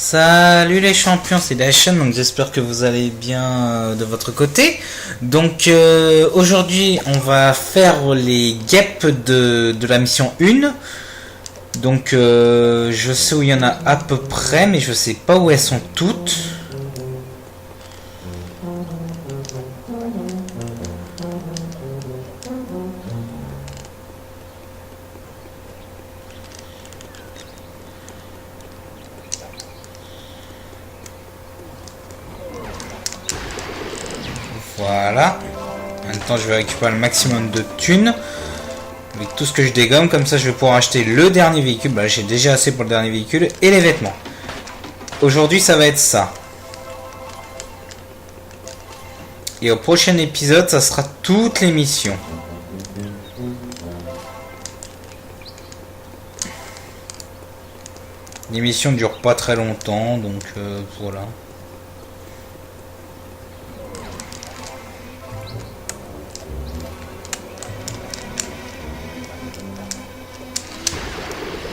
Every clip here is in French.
Salut les champions, c'est Daishan, donc j'espère que vous allez bien de votre côté. Donc aujourd'hui on va faire les guêpes de la mission 1. Donc je sais où il y en a à peu près, mais je sais pas où elles sont toutes. Voilà. Maintenant je vais récupérer le maximum de thunes. Avec tout ce que je dégomme, comme ça je vais pouvoir acheter le dernier véhicule. Bah j'ai déjà assez pour le dernier véhicule et les vêtements. Aujourd'hui ça va être ça. Et au prochain épisode ça sera toutes les missions. Les missions ne durent pas très longtemps, donc voilà.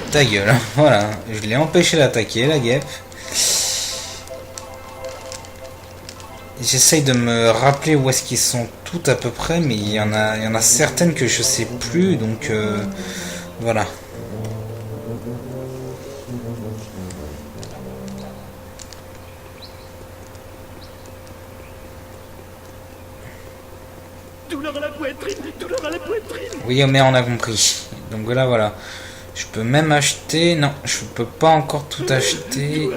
Ta gueule, voilà, je l'ai empêché d'attaquer la guêpe. J'essaye de me rappeler où est-ce qu'ils sont toutes à peu près, mais il y en a certaines que je sais plus, donc voilà. Douleur à la poitrine, douleur à la poitrine. Oui, mais on a compris. Donc là, voilà. Je peux même acheter... Non, je peux pas encore tout acheter.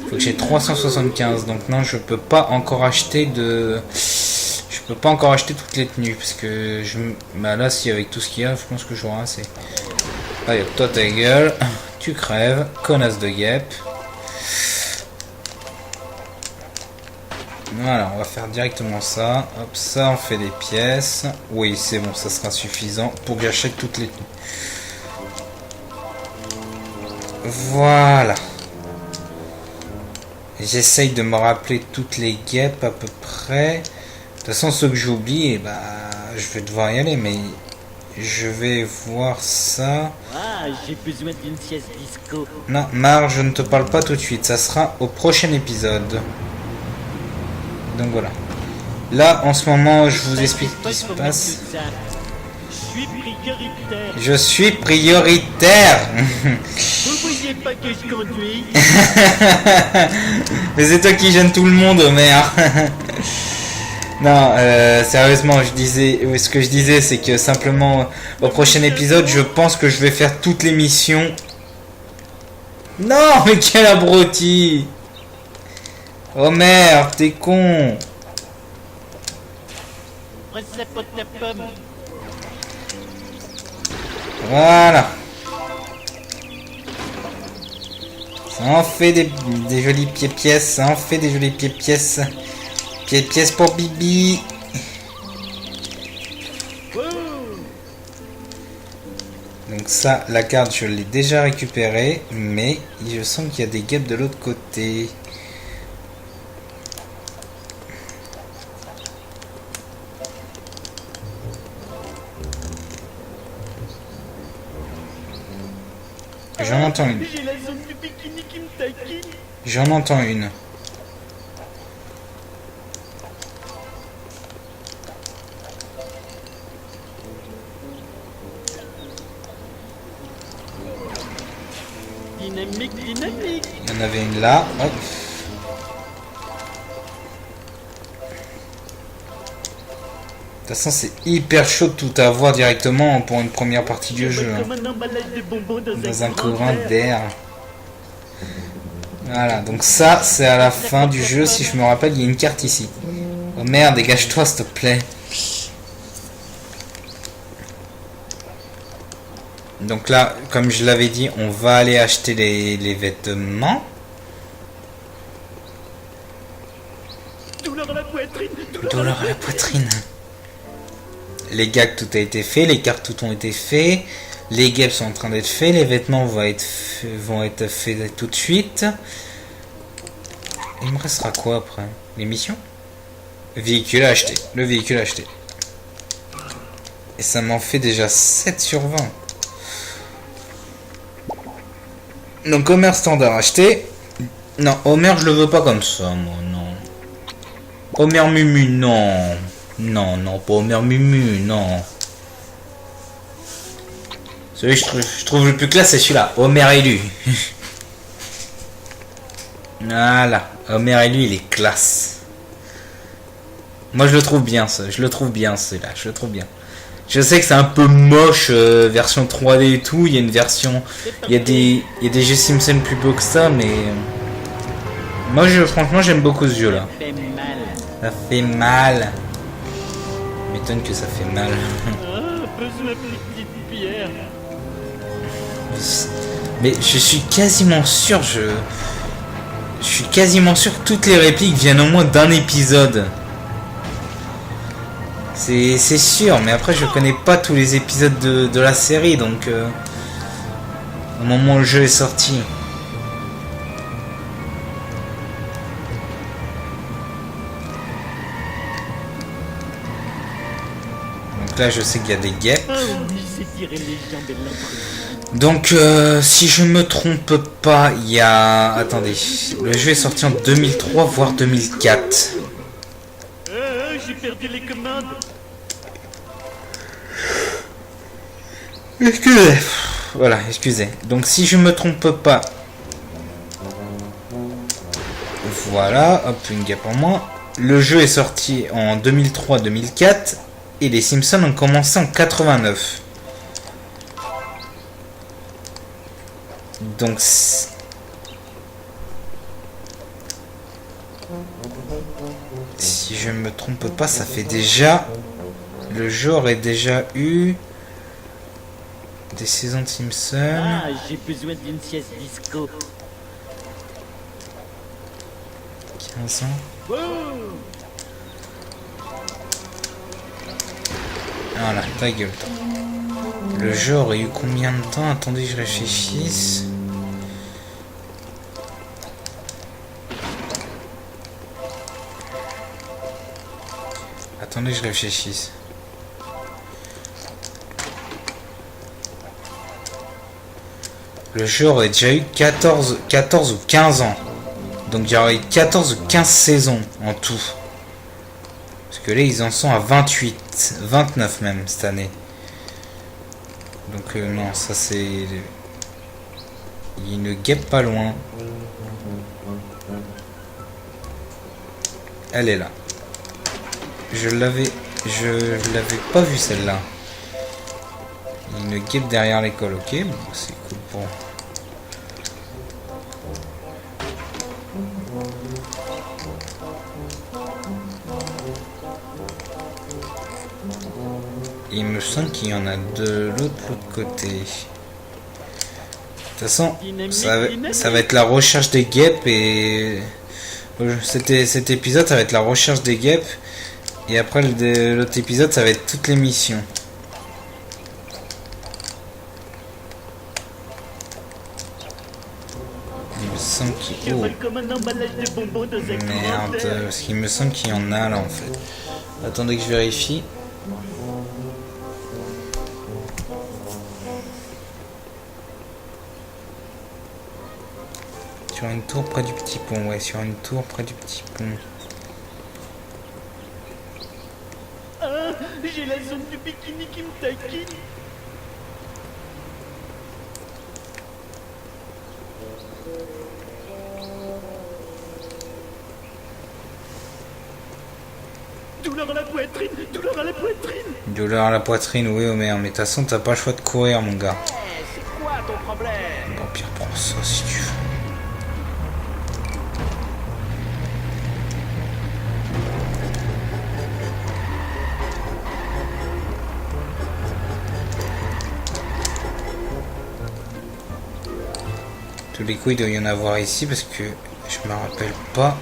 Faut que j'ai 375. Donc non, je peux pas encore acheter de... Je peux pas encore acheter toutes les tenues. Parce que je... Bah là, si avec tout ce qu'il y a, je pense que j'aurai assez. Allez, toi ta gueule. Tu crèves. Connasse de guêpe. Voilà, on va faire directement ça. Hop, ça on fait des pièces. Oui, c'est bon, ça sera suffisant pour que j'achète toutes les tenues. Voilà. J'essaye de me rappeler toutes les guêpes à peu près. De toute façon, ceux que j'oublie, bah, je vais devoir y aller, mais je vais voir ça. Ah, j'ai besoin d'une sieste disco. Non, Mar, je ne te parle pas tout de suite. Ça sera au prochain épisode. Donc voilà. Là, en ce moment, je vous explique ce qui se passe. Je suis prioritaire. Je suis prioritaire. Vous voyez pas que je conduis? Mais c'est toi qui gêne tout le monde, merde. Non, sérieusement, ce que je disais, c'est que simplement, au prochain épisode, je pense que je vais faire toutes les missions. Non, mais quel abruti! Oh merde, t'es con! Recette pour ta pomme. Voilà. Ça en fait des jolis pieds-pièces. Ça en fait des jolis pieds-pièces. Pieds-pièces pour Bibi. Wow. Donc ça, la carte, je l'ai déjà récupérée. Mais je sens qu'il y a des guêpes de l'autre côté. J'en entends une. J'ai la zone du bikini qui me taquine. J'en entends une. Dynamique, dynamique. Il y en avait une là. Hop. De toute façon, c'est hyper chaud de tout avoir directement pour une première partie du jeu. Comme un emballage de bonbons Dans un courant d'air. Voilà, donc ça, c'est à la fin du jeu. Si je me rappelle, il y a une carte ici. Oh merde, dégage-toi, s'il te plaît. Donc là, comme je l'avais dit, on va aller acheter les vêtements. Douleur à la poitrine. Douleur à la poitrine. Les gags, tout a été fait. Les cartes, tout ont été fait. Les guêpes sont en train d'être faits. Les vêtements vont être faits tout de suite. Il me restera quoi après? Les missions? Véhicule à acheter. Le véhicule à acheter. Et ça m'en fait déjà 7 sur 20. Donc Homer standard acheté. Non, Homer je le veux pas comme ça, moi, non. Homer Mumu, non. Non, pas Homer Mumu, non. Celui que je trouve le plus classe, c'est celui-là, Homer élu. Voilà, Homer élu, il est classe. Moi je le trouve bien, ça. Je le trouve bien, celui-là, je le trouve bien. Je sais que c'est un peu moche, version 3D et tout. Il y a une version... Il y a des jeux Simpsons plus beaux que ça, mais... Moi, franchement, j'aime beaucoup ce jeu-là. Ça fait mal. M'étonne que ça fait mal. Besoin de petite pierre. Mais je suis quasiment sûr, je suis quasiment sûr que toutes les répliques viennent au moins d'un épisode. C'est sûr, mais après je connais pas tous les épisodes de la série, donc au moment où le jeu est sorti. Donc là je sais qu'il y a des guêpes. Donc si je me trompe pas, il y a... Attendez, le jeu est sorti en 2003 voire 2004. J'ai perdu les commandes. Excusez. Voilà, excusez. Donc si je me trompe pas... Voilà, hop, une guêpe en moins. Le jeu est sorti en 2003-2004 et les Simpsons ont commencé en 89. Donc... Si je me trompe pas, ça fait déjà... Le jeu aurait déjà eu... Des saisons de Simpsons. Ah, j'ai besoin d'une sieste disco. 15 ans. Wow. Voilà, ta gueule. Le jeu aurait eu combien de temps? Attendez, je réfléchisse. Attendez, je réfléchisse. Le jeu aurait déjà eu 14 ou 15 ans. Donc il y aurait eu 14 ou 15 saisons en tout. Parce que là, ils en sont à 28, 29 même cette année. Donc non, ça c'est... Il y a une guêpe pas loin. Elle est là. Je l'avais pas vue celle-là. Il y a une guêpe derrière l'école, ok. Bon, c'est cool pour... Il me semble qu'il y en a de l'autre côté. De toute façon, ça va être la recherche des guêpes et... Cet épisode, ça va être la recherche des guêpes. Et après, l'autre épisode, ça va être toutes les missions. Il me semble qu'il... Oh. Merde, parce qu'il me semble qu'il y en a là en fait. Attendez que je vérifie. Sur une tour près du petit pont, ouais, sur une tour près du petit pont. Ah, j'ai la zone du bikini qui me taquine. Douleur à la poitrine, douleur à la poitrine. Douleur à la poitrine, oui, Homer, mais de toute façon, t'as pas le choix de courir, mon gars. C'est quoi ton problème? Bon, pire, prends ça si tu veux. Tous les coups, il doit y en avoir ici parce que je me rappelle pas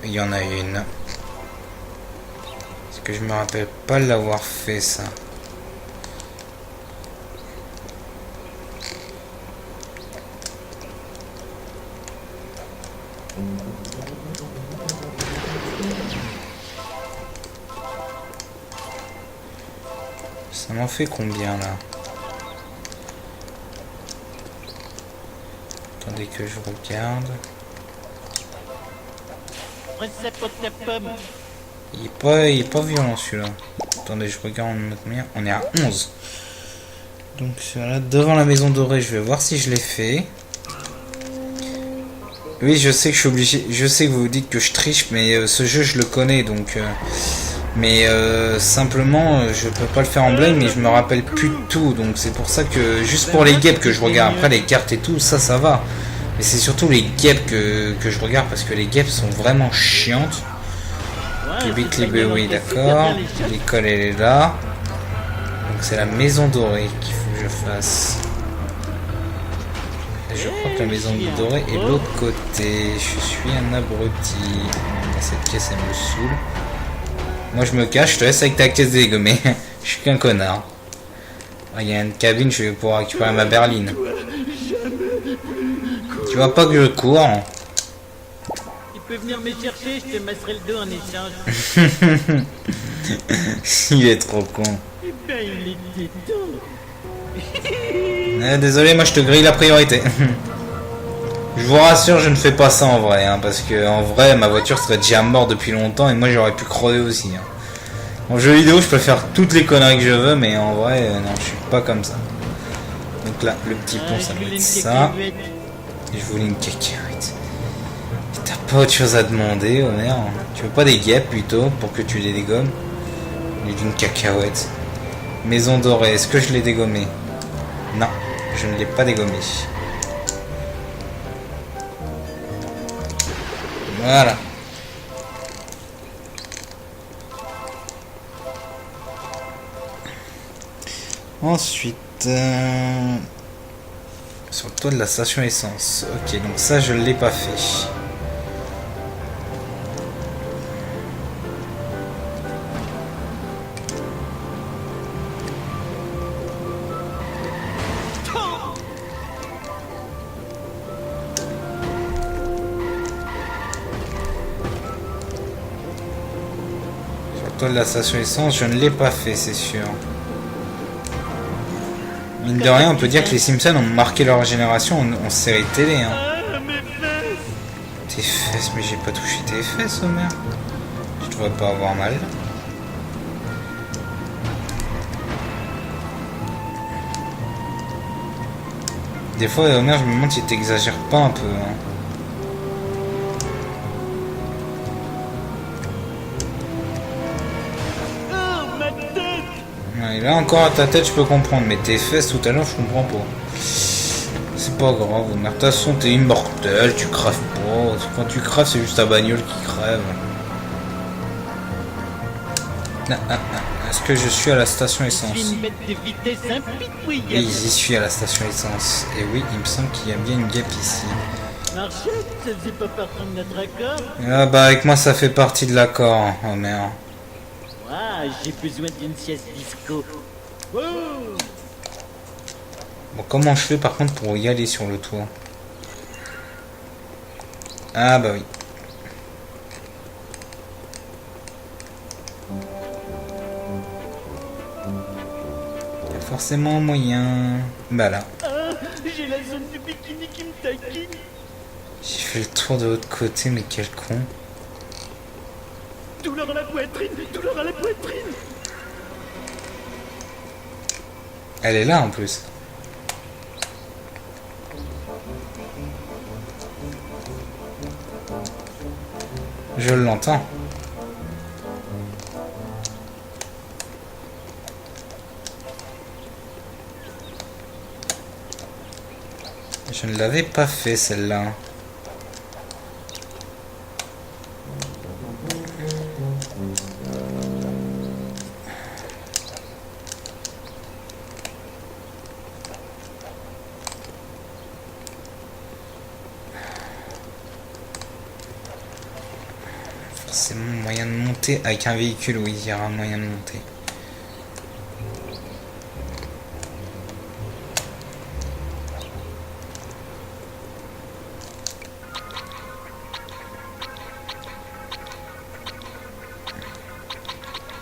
qu'il y en a une. Parce que je me rappelle pas l'avoir fait ça. Ça m'en fait combien là? Attendez que je regarde. Recette pour ta pomme. Il est pas violent celui-là. Attendez, je regarde en notre manière. On est à 11. Donc là, devant la maison dorée, je vais voir si je l'ai fait. Oui, je sais que je suis obligé. Je sais que vous vous dites que je triche, mais ce jeu, je le connais, donc. Simplement, je peux pas le faire en blind, mais je me rappelle plus de tout, donc c'est pour ça que juste pour les guêpes que je regarde. Après les cartes et tout, ça va. Mais c'est surtout les guêpes que je regarde parce que les guêpes sont vraiment chiantes. Oui, d'accord. L'école elle est là. Donc c'est la maison dorée qu'il faut que je fasse. Et je crois que la maison dorée est de l'autre côté. Je suis un abruti. Dans cette pièce elle me saoule. Moi je me cache, je te laisse avec ta caisse dégommée. Je suis qu'un connard. Il y a une cabine, je vais pouvoir récupérer ma berline. Tu vois pas que je cours hein. Tu peux venir me chercher, je te masserai le dos en échange. Il est trop con. Eh ben il était temps. Désolé, moi je te grille la priorité. Je vous rassure, je ne fais pas ça en vrai, hein, parce que en vrai, ma voiture serait déjà morte depuis longtemps et moi j'aurais pu crever aussi. Hein. En jeu vidéo, je peux faire toutes les conneries que je veux, mais en vrai, non, je suis pas comme ça. Donc là, le petit pont, ça doit être ça. Et je voulais une cacahuète. T'as pas autre chose à demander, Homer? Tu veux pas des guêpes plutôt pour que tu les dégommes? J'ai d'une cacahuète. Maison dorée, est-ce que je l'ai dégommée? Non, je ne l'ai pas dégommée. Voilà. Ensuite, sur le toit de la station essence. Ok, donc ça je l'ai pas fait. De la station essence, je ne l'ai pas fait, c'est sûr. Mine de rien, on peut dire que les Simpsons ont marqué leur génération en série télé. Hein. Tes fesses, mais j'ai pas touché tes fesses, Homer. Je devrais pas avoir mal. Des fois, Homer, je me demande si t'exagères pas un peu. Hein. Et là encore à ta tête je peux comprendre, mais tes fesses tout à l'heure je comprends pas. C'est pas grave, mais de toute façon t'es immortel, tu crèves pas. Quand tu crèves c'est juste ta bagnole qui crève. Est-ce que je suis à la station essence? Oui, j'y suis à la station essence. Et oui, il me semble qu'il y a bien une guêpe ici. Marchette, ça faisait pas partie de notre accord? Ah bah avec moi ça fait partie de l'accord, oh merde. Ah, j'ai besoin d'une sieste disco. Wow. Bon, comment je fais par contre pour y aller sur le toit? Ah bah oui. Il y a forcément moyen. Bah là. Ah, j'ai la zone du bikini qui me taquine. J'ai fait le tour de l'autre côté, mais quel con. Douleur à la poitrine, douleur à la poitrine. Elle est là en plus. Je l'entends. Je ne l'avais pas fait celle-là. C'est mon moyen de monter avec un véhicule, oui, il y aura un moyen de monter.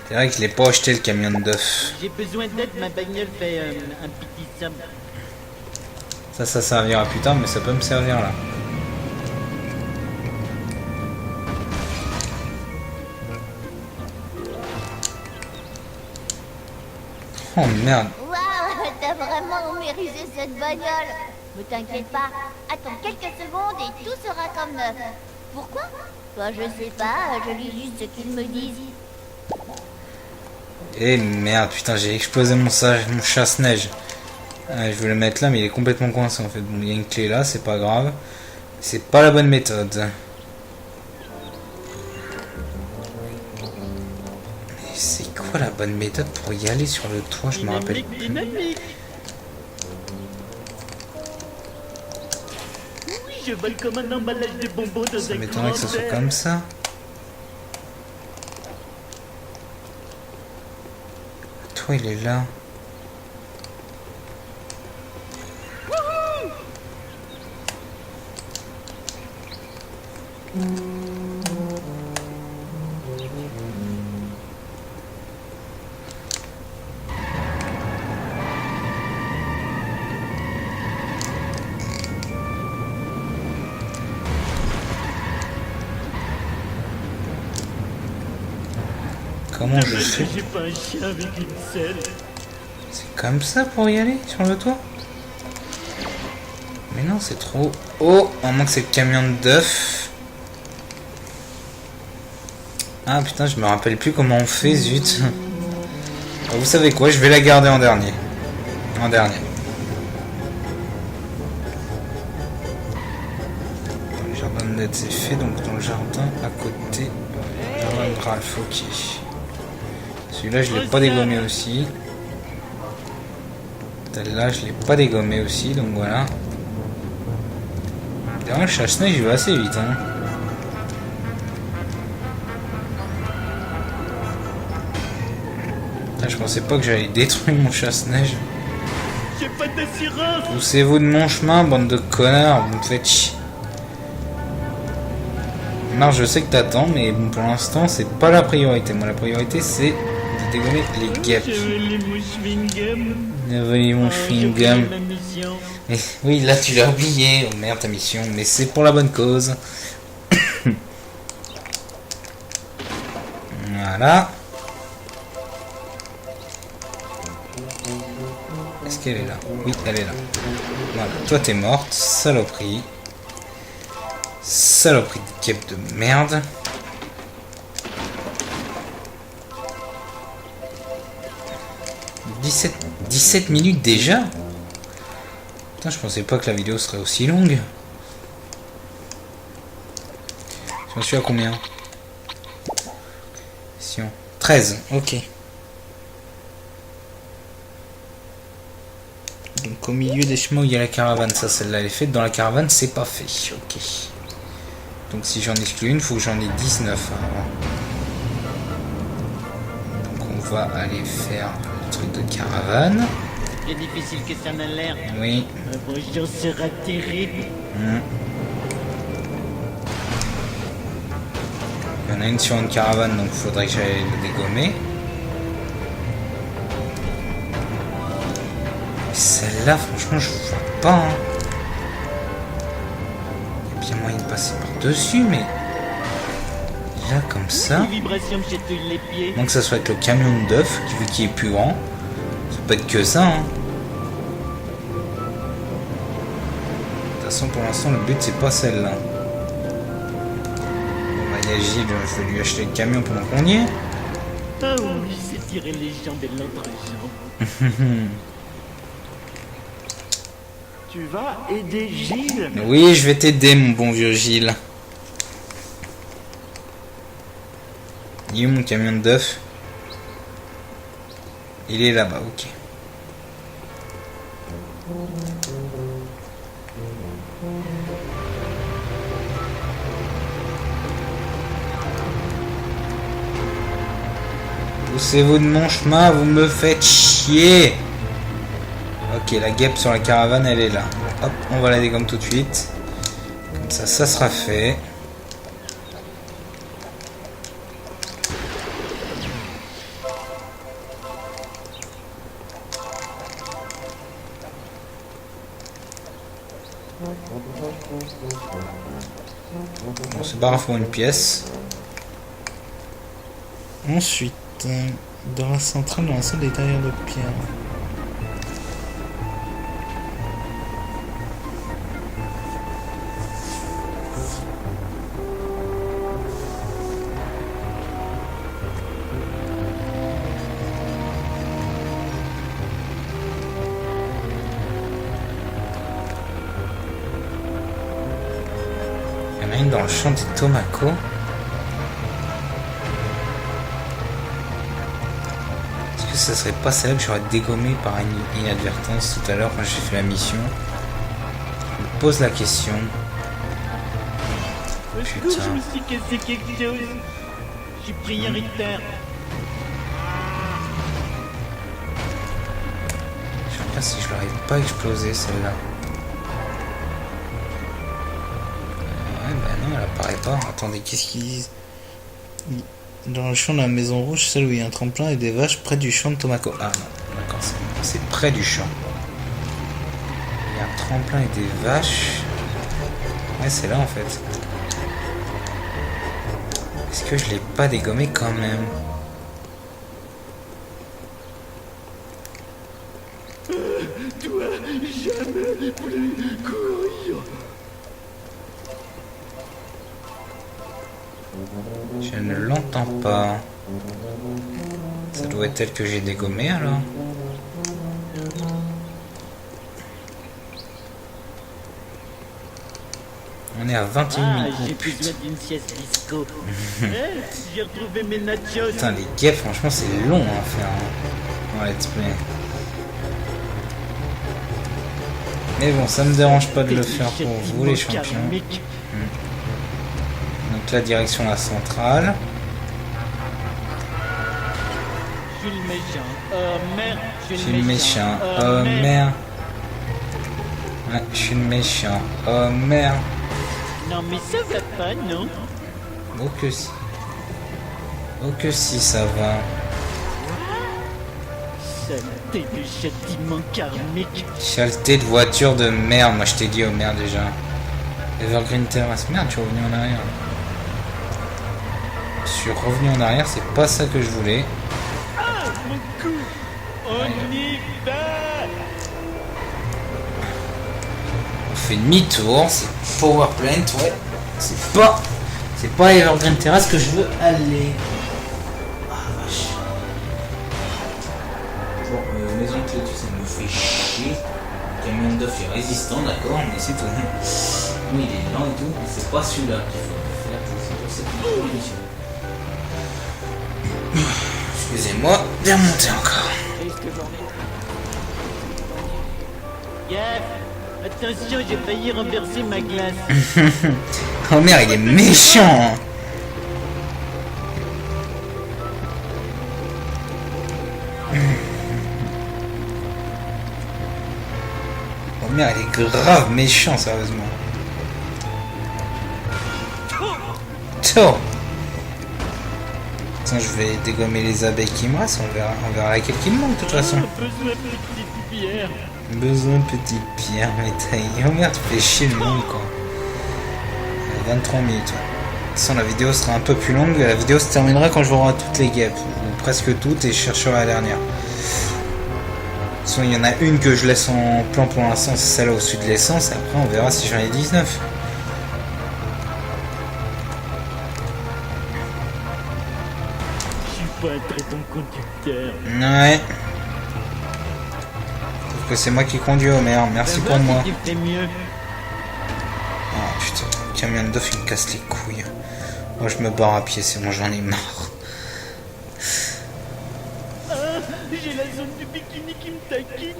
C'est vrai que je l'ai pas acheté le camion de d'œuf. J'ai besoin d'aide, ma bagnole fait un petit somme. Ça servira plus tard, mais ça peut me servir là. Oh merde. Waouh, t'as vraiment mérisé cette bagnole. Ne t'inquiète pas, attends quelques secondes et tout sera comme neuf. Pourquoi? Bah je sais pas, je lis juste ce qu'ils me disent. Et merde, putain, j'ai explosé mon chasse-neige. Je voulais le mettre là, mais il est complètement coincé en fait. Bon, il y a une clé là, c'est pas grave. C'est pas la bonne méthode. Mais c'est quoi la bonne méthode pour y aller sur le toit? Je me rappelle. Dynamique. Oui, je vole comme un emballage de bonbons dans Ça un m'étonnerait que ça soit grand comme ça. Le toit, il est là. Comment je fais? J'ai pas un chien avec une selle. C'est comme ça pour y aller sur le toit? Mais non, c'est trop haut. À moins que c'est le camion de d'œufs. Ah putain, je me rappelle plus comment on fait, zut. Alors, vous savez quoi, je vais la garder en dernier. En dernier. Dans le jardin de Ned, c'est fait, donc dans le jardin à côté. Jardin de Ralph, ok. Celui-là, je l'ai pas dégommé aussi. Celle-là, je l'ai pas dégommé aussi, donc voilà. D'ailleurs, le chasse-neige, il va assez vite, hein. Putain, je pensais pas que j'allais détruire mon chasse-neige. J'ai pas d'assurance. Poussez-vous de mon chemin, bande de connards, vous me faites chier. Marc, je sais que t'attends, mais bon, pour l'instant, c'est pas la priorité. Moi, la priorité, c'est de dégommer les guêpes. Je voulais mon chewing-gum. Voyez mon J'ai chewing-gum. oublié ma mission. Et oui, là, tu l'as oublié. Oh merde, ta mission. Mais c'est pour la bonne cause. Voilà. Est-ce qu'elle est là? Oui, elle est là. Voilà, toi t'es morte, saloperie. Saloperie de guêpe de merde. « 17 minutes déjà? Putain, je pensais pas que la vidéo serait aussi longue. J'en suis à combien? 13, ok. Donc au milieu des chemins où il y a la caravane, ça celle-là elle est faite, dans la caravane c'est pas fait, ok. Donc si j'en exclue une, il faut que j'en ai 19 avant. Donc on va aller faire le truc de caravane. C'est difficile que ça n'a l'air. Oui. Ma vengeance sera terrible. Il y en a une sur une caravane, donc il faudrait que j'aille le dégommer. Celle-là, franchement, je vois pas. Hein. Il y a bien moyen de passer par-dessus, mais... Là, comme ça... Les vibrations me chatouillent les pieds. Donc ça soit avec le camion de d'œufs, vu qu'il est plus grand. Ça peut être que ça, hein. De toute façon, pour l'instant, le but, c'est pas celle-là. Il y a Gilles, je vais lui acheter le camion pendant qu'on y est. Ah oui, c'est tirer les jambes et l'entrejambe. Tu vas aider Gilles? Oui, je vais t'aider, mon bon vieux Gilles. Il est où mon camion de d'œufs? Il est là-bas, ok. Poussez-vous de mon chemin, vous me faites chier. Ok, la guêpe sur la caravane, elle est là. Hop, on va la dégommer tout de suite. Comme ça, ça sera fait. On se barre pour une pièce. Ensuite, dans la centrale, dans la salle des tailleurs de pierre. Il y en a une dans le champ des Tomako. Est-ce que ça serait pas celle que j'aurais dégommé par une inadvertance tout à l'heure quand j'ai fait la mission? Je me pose la question. Au secours, je me suis cassé quelque chose. Je suis prioritaire. Je regarde si je l'aurais pas explosé celle-là. Ouais, bah non, elle apparaît pas. Attendez, qu'est-ce qu'ils disent? Dans le champ de la maison rouge, celle où il y a un tremplin et des vaches près du champ de Tomako. Ah non, d'accord, c'est près du champ. Il y a un tremplin et des vaches. Ouais, c'est là en fait. Est-ce que je l'ai pas dégommé quand même? Je ne l'entends pas. Ça doit être elle que j'ai dégommée alors. On est à 21 Ah, minutes. j'ai besoin d'une sieste disco. J'ai retrouvé mes nachos. Putain, les guêpes, franchement, c'est long à faire. Hein. Let's play. Mais bon, ça me dérange pas de le faire pour vous, les champions. Donc la direction la centrale. Je suis le méchant. Oh merde, Je suis le méchant. Oh merde. Ouais, je suis le méchant. Oh merde. Non mais ça va pas, non? Oh que si. Oh que si, ça va. Saleté de châtiment karmique. Saleté de voiture de merde. Moi je t'ai dit oh merde déjà. Evergreen Terrace. Merde, tu es revenu en arrière. Je suis revenu en arrière, c'est pas ça que je voulais. Ah, mon cou. On y va. On fait demi-tour, c'est Power Plant, ouais. C'est pas Evergreen Terrace que je veux aller. Ah vache. Bon, maison de clôture, ça me fait chier. Le camion d'œuf est résistant, d'accord, mais c'est tout. Oui, il est lent et tout, mais c'est pas celui-là qu'il faut faire. C'est pour cette mission. Excusez-moi, bien monter encore. Gaffe. Attention, j'ai failli renverser ma glace. Oh merde, il est méchant. Oh merde, il est grave méchant, sérieusement. Tôt. Attends, je vais dégommer les abeilles qui me restent, on verra laquelle qui me manque de toute façon. Besoin de petite pierre. Besoin de petite pierre, mais taille. Oh merde, tu fais chier le monde quoi. 23 minutes. De toute façon, la vidéo sera un peu plus longue. La vidéo se terminera quand je aurai toutes les guêpes, ou presque toutes, et je chercherai la dernière. De toute façon, il y en a une que je laisse en plan pour l'instant, c'est celle au-dessus de l'essence. Après, on verra si j'en ai 19. Je suis pas un très bon conducteur. Ouais. Sauf que c'est moi qui conduis, oh merde, merci pour moi. Tu fais mieux. Oh putain, le camion d'œuf il me casse les couilles. Moi je me barre à pied, c'est bon, j'en ai marre. Ah, j'ai la zone du bikini qui me taquine.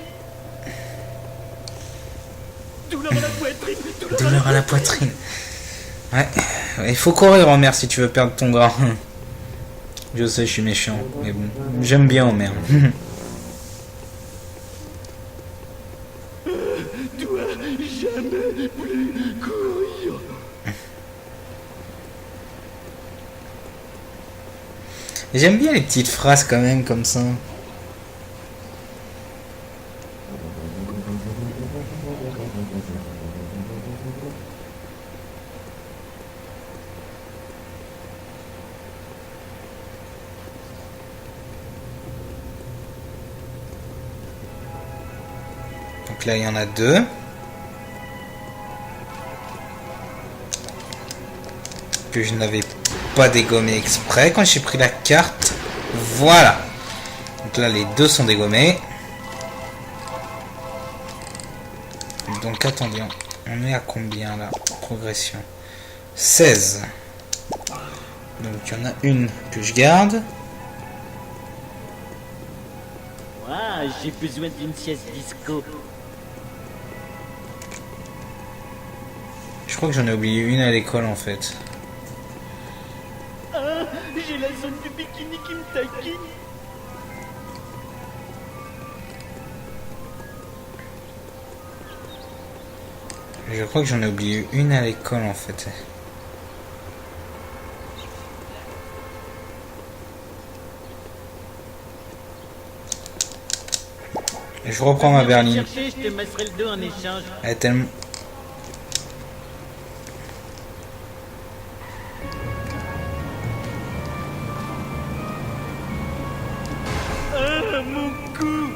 Douleur à la poitrine. Douleur à la poitrine. Ouais, il faut courir Homer si tu veux perdre ton gras. Je sais, je suis méchant, mais bon, j'aime bien Homer. Jamais plus courir. J'aime bien les petites phrases quand même comme ça. Donc là, il y en a 2. Que je n'avais pas dégommé exprès quand j'ai pris la carte. Voilà. Donc là, les 2 sont dégommés. Donc attendez, on est à combien là? Progression. 16. Donc il y en a une que je garde. Ouah, j'ai besoin d'une sieste disco. Je crois que j'en ai oublié une à l'école en fait. Ah, j'ai la zone du bikini qui me taquine. Je crois que j'en ai oublié une à l'école en fait. Je reprends ma berline. Je te masserai le dos en échange. Elle est tellement... Ah, mon cou.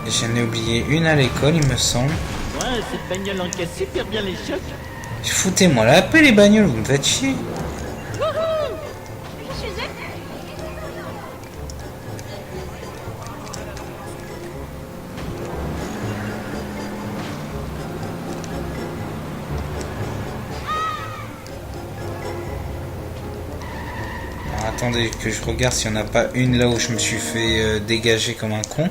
J'en ai oublié une à l'école, il me semble. Ouais, cette bagnole encaisse super bien les chocs. Foutez-moi la paix les bagnoles, vous me faites chier. Alors, attendez que je regarde s'il n'y en a pas une là où je me suis fait dégager comme un con.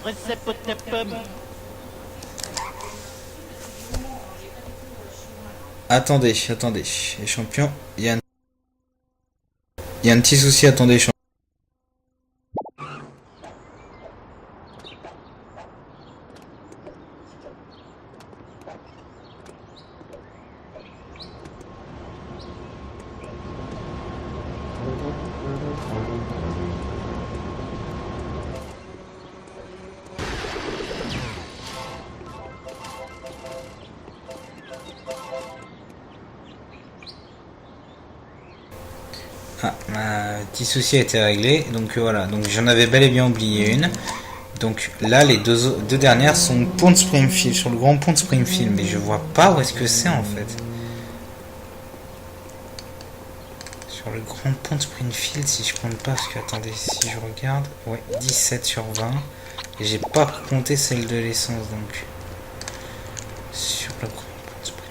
Recette pour ta pomme. Attendez, les champions, il y a un petit souci, attendez, champions. Ah, un petit souci a été réglé, donc voilà, donc j'en avais bel et bien oublié une. Donc là, les deux dernières sont pont de Springfield, sur le grand pont de Springfield, mais je vois pas où est-ce que c'est en fait. Sur le grand pont de Springfield, si je compte pas, parce que attendez, si je regarde, ouais, 17 sur 20, et j'ai pas compté celle de l'essence, donc sur le grand pont de Springfield.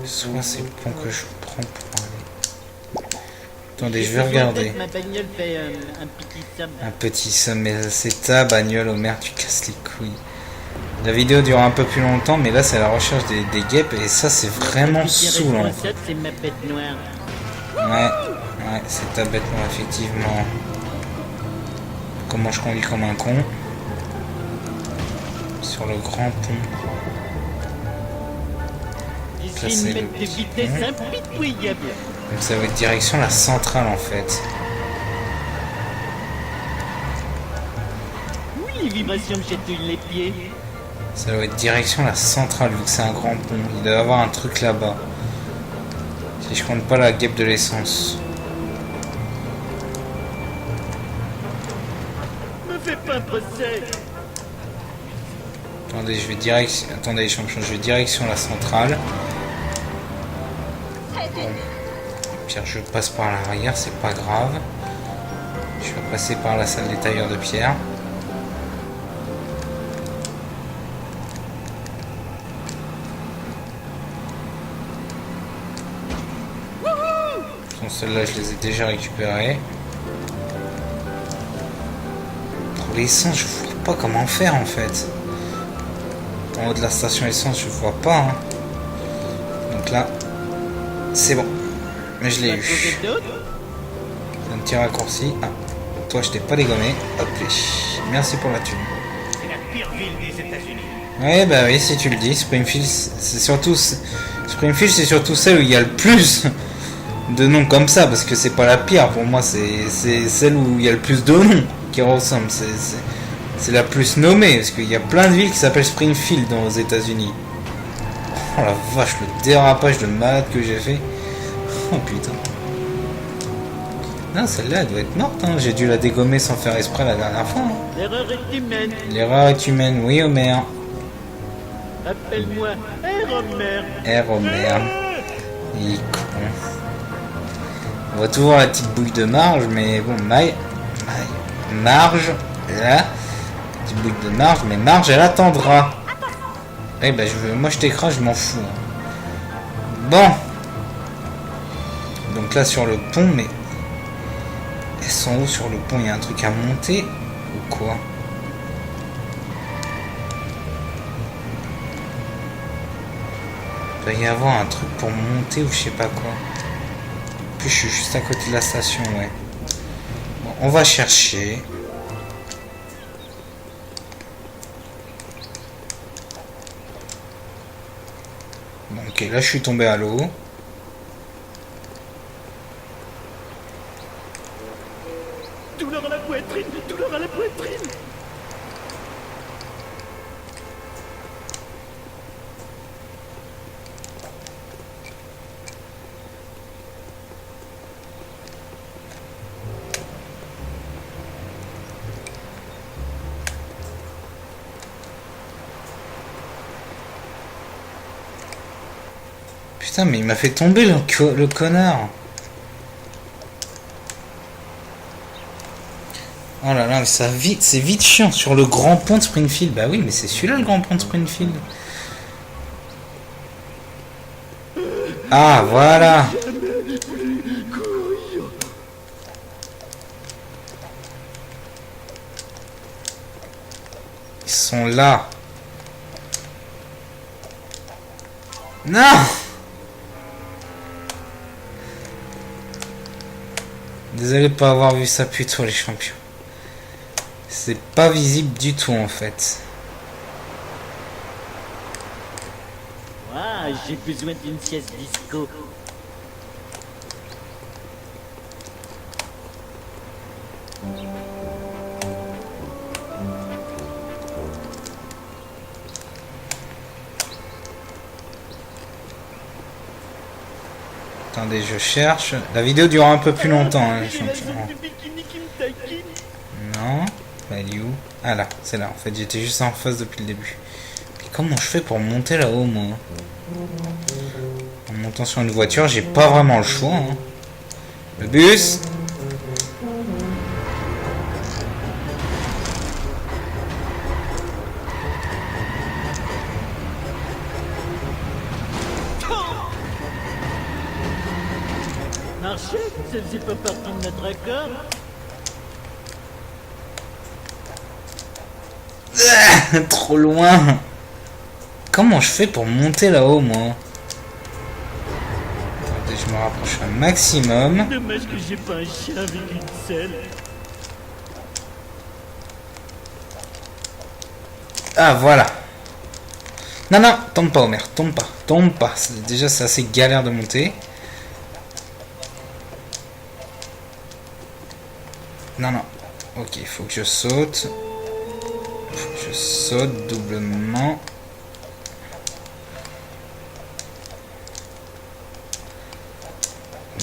Soit c'est le pont que je prends pour aller. Attendez, je vais regarder. Ma bagnole fait un petit somme. Un petit somme, mais c'est ta bagnole, oh merde, tu casses les couilles. La vidéo dure un peu plus longtemps, mais là c'est la recherche des guêpes, et ça c'est vraiment saoulant. C'est ma bête noire. Ouais, c'est ta bête noire, effectivement. Comment je conduis comme un con. Sur le grand pont. C'est une bête de vitesse impitoyable. Donc ça va être direction la centrale en fait. Oui, les vibrations me chatouillent les pieds. Ça va être direction la centrale vu que c'est un grand pont. Il doit y avoir un truc là-bas. Si je compte pas la guêpe de l'essence. Me fais pas un procès. Attendez, je vais direction. Attendez, champion, je vais direction la centrale. Bon. Pierre, je passe par l'arrière, c'est pas grave. Je vais passer par la salle des tailleurs de Pierre. Celles-là, je les ai déjà récupérées. Pour l'essence, je vois pas comment faire en fait. En haut de la station essence, je vois pas. Hein. Donc là, c'est bon. Mais je l'ai eu. C'est un petit raccourci. Ah, toi, je t'ai pas dégommé. Hop, merci pour la thune. C'est la pire ville des États-Unis. Ouais, bah oui, si tu le dis. Springfield, c'est surtout celle où il y a le plus de noms comme ça, parce que c'est pas la pire pour moi, c'est celle où il y a le plus de noms qui ressemblent, c'est la plus nommée, parce qu'il y a plein de villes qui s'appellent Springfield aux États-Unis. Oh la vache, le dérapage de malade que j'ai fait. Oh putain. Non, celle-là, elle doit être morte. Hein. J'ai dû la dégommer sans faire exprès la dernière fois. Hein. L'erreur est humaine. L'erreur est humaine, oui, Homer. Appelle-moi Homer. Homer. Il est con. On voit toujours la petite bouille de Marge, mais bon, Marge, là. Petite bouille de Marge, mais Marge, elle attendra. Eh ben, moi, je t'écrase, je m'en fous. Hein. Bon. Donc là, sur le pont, mais... Elles sont où sur le pont? Il y a un truc à monter ou quoi? Il doit y avoir un truc pour monter ou je sais pas quoi. En plus, je suis juste à côté de la station, ouais. Bon, on va chercher. Bon, ok, là je suis tombé à l'eau. Douleur à la poitrine, douleur à la poitrine. Putain, mais il m'a fait tomber le connard. Oh là là, mais ça c'est vite chiant sur le grand pont de Springfield. Bah oui, mais c'est celui-là le grand pont de Springfield. Ah, voilà. Ils sont là. Non! Désolé de pas avoir vu ça plus tôt, les champions. C'est pas visible du tout en fait. Ah, j'ai besoin d'une sieste disco. Attendez, je cherche. La vidéo dure un peu plus longtemps, hein, les champions. Non, elle est où? Ah là, c'est là. En fait, j'étais juste en face depuis le début. Mais comment je fais pour monter là-haut, moi? En montant sur une voiture, j'ai pas vraiment le choix. Hein. Le bus. Marchette, ça faisait pas partie de notre accord. Trop loin. Comment je fais pour monter là-haut, moi? Attendez, je me rapproche un maximum. Dommage que j'ai pas un chien avec une selle. Ah, voilà. Non, non, tombe pas, Homer. Tombe pas. Tombe pas. Déjà, c'est assez galère de monter. Non, non. Ok, il faut que je saute. Je saute doublement.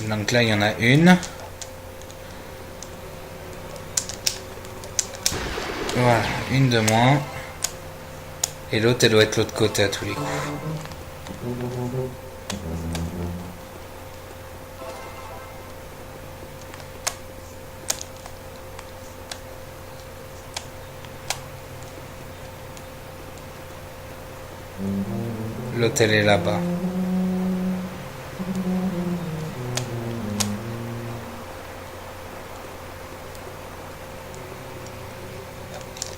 Donc là, il y en a une. Voilà, une de moins. Et l'autre, elle doit être l'autre côté à tous les coups. L'hôtel est là-bas.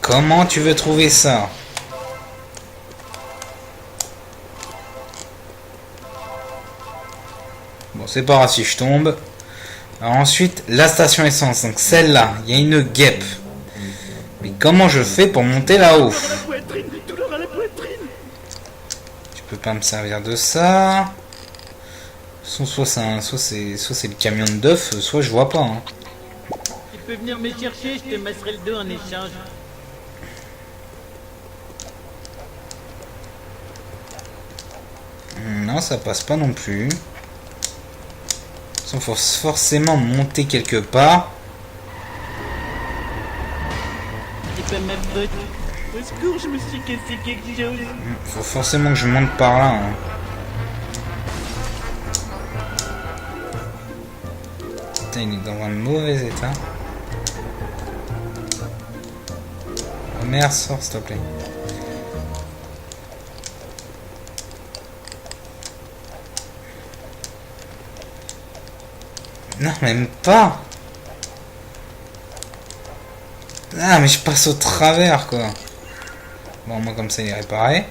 Comment tu veux trouver ça? Bon, c'est pas grave si je tombe. Alors ensuite, la station essence. Donc celle-là, il y a une guêpe. Mais comment je fais pour monter là-haut? Douleur à la poitrine. Je peux pas me servir de ça. Soit c'est le camion de Duff, soit je vois pas. Hein. Tu peux venir me chercher, je te masserai le dos en échange. Non, ça passe pas non plus. Il faut forcément monter quelque part. C'est pas ma faute. Au secours, je me suis cassé quelque chose. Faut forcément que je monte par là. Hein. Putain, il est dans un mauvais état. Oh merde, sors s'il te plaît. Non, même pas. Ah, mais je passe au travers, quoi. Bon, moi, comme ça, il est réparé.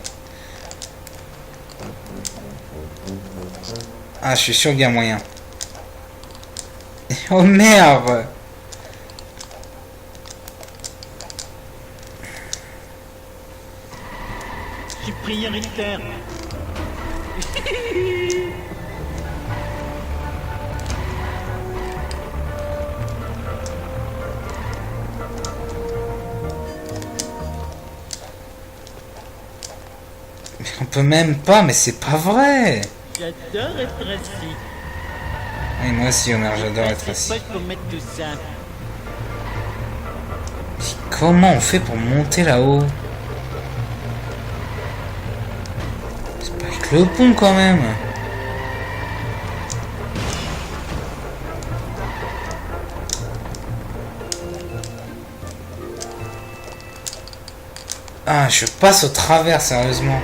Ah, je suis sûr qu'il y a moyen. Oh, merde. Je suis prioritaire. Mais on peut même pas, mais c'est pas vrai. J'adore être assis. Oui, moi aussi, Homer, j'adore être assis. C'est pas pour mettre tout ça. Mais comment on fait pour monter là-haut? C'est pas avec le pont, quand même. Ah, je passe au travers, sérieusement.